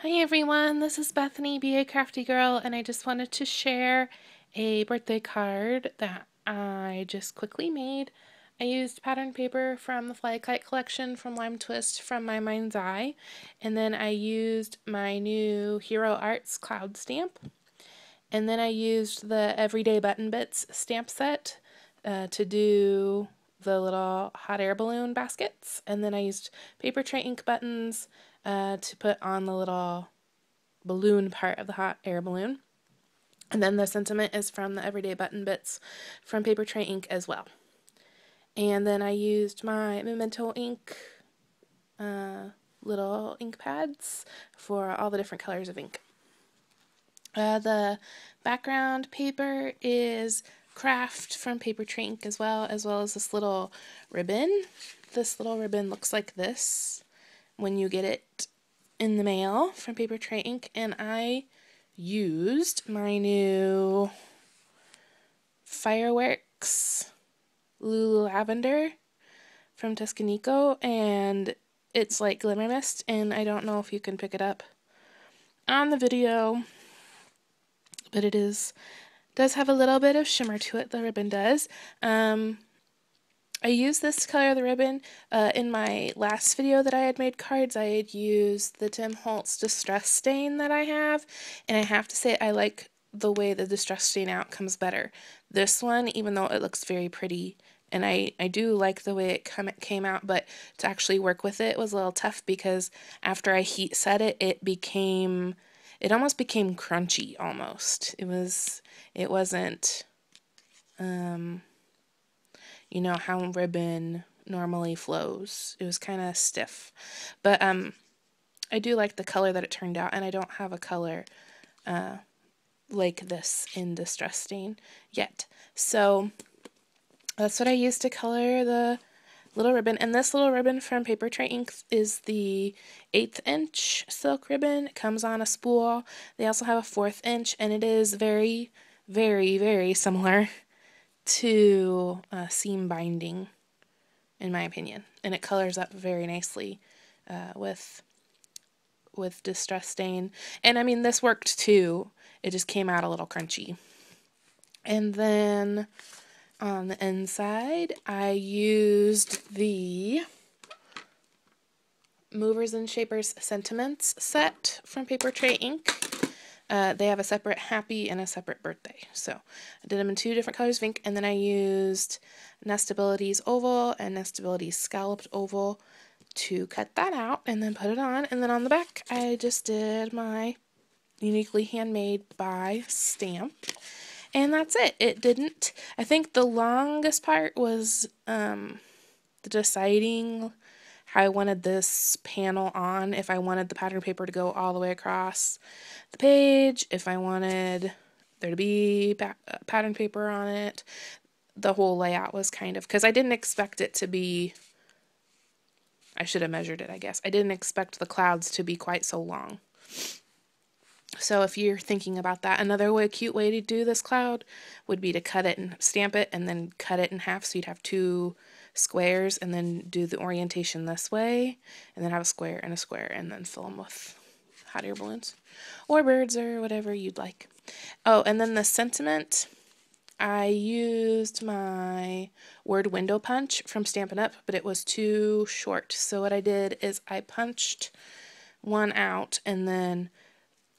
Hi everyone, this is Bethany, Be a Crafty Girl, and I just wanted to share a birthday card that I just quickly made. I used pattern paper from the Fly Kite collection from Lime Twist from My Mind's Eye, and then I used my new Hero Arts cloud stamp, and then I used the Everyday Button Bits stamp set to do the little hot air balloon baskets, and then I used paper tray ink buttons to put on the little balloon part of the hot air balloon. And then the sentiment is from the Everyday Button Bits from Paper Tray Ink as well. And then I used my Memento ink little ink pads for all the different colors of ink. The background paper is Craft from Paper Tray Ink as well as this little ribbon. This little ribbon looks like this when you get it in the mail from Paper Tray Ink, and I used my new Fireworks Lulu Lavender from Tuscanico, and it's like glimmer mist, and I don't know if you can pick it up on the video, but it does have a little bit of shimmer to it, the ribbon does. I used this color of the ribbon in my last video that I had made cards. I had used the Tim Holtz Distress Stain that I have, and I have to say I like the way the Distress Stain out comes better. This one, even though it looks very pretty, and I do like the way it came out, but to actually work with it was a little tough because after I heat set it, it almost became crunchy almost. It wasn't, you know how ribbon normally flows. It was kind of stiff. But I do like the color that it turned out, and I don't have a color like this in Distress Stain yet. So that's what I used to color the little ribbon. And this little ribbon from Paper Tray Ink is the 1/8 inch silk ribbon. It comes on a spool. They also have a 1/4 inch, and it is very, very, very similar to seam binding, in my opinion, and it colors up very nicely with Distress Stain. And I mean, this worked too. It just came out a little crunchy. And then on the inside, I used the Movers and Shapers Sentiments set from Paper Tray Ink. They have a separate happy and a separate birthday. So I did them in 2 different colors of ink, and then I used Nestability's oval and Nestability's scalloped oval to cut that out and then put it on. And then on the back, I just did my Uniquely Handmade by stamp. And that's it. I think the longest part was the deciding how I wanted this panel on, if I wanted the pattern paper to go all the way across the page, if I wanted there to be pattern paper on it. The whole layout was kind of, because I didn't expect it to be, I should have measured it, I guess. I didn't expect the clouds to be quite so long. So if you're thinking about that, another cute way to do this cloud would be to cut it and stamp it and then cut it in half, so you'd have 2 squares, and then do the orientation this way, and then have a square, and then fill them with hot air balloons or birds or whatever you'd like. Oh, and then the sentiment, I used my word window punch from Stampin' Up, but it was too short. So what I did is I punched one out and then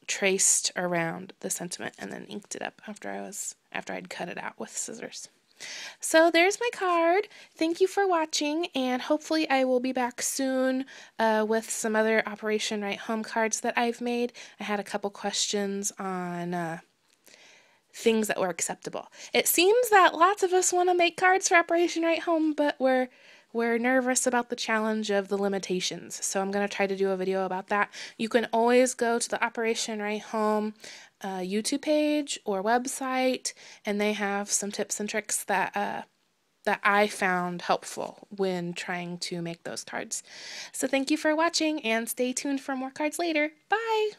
traced around the sentiment and then inked it up after I'd cut it out with scissors. So there's my card. Thank you for watching, and hopefully I will be back soon with some other Operation Write Home cards that I've made. I had a couple questions on things that were acceptable. It seems that lots of us want to make cards for Operation Write Home, but we're nervous about the challenge of the limitations. So I'm going to try to do a video about that. You can always go to the Operation Write Home YouTube page or website, and they have some tips and tricks that I found helpful when trying to make those cards. So thank you for watching, and stay tuned for more cards later. Bye!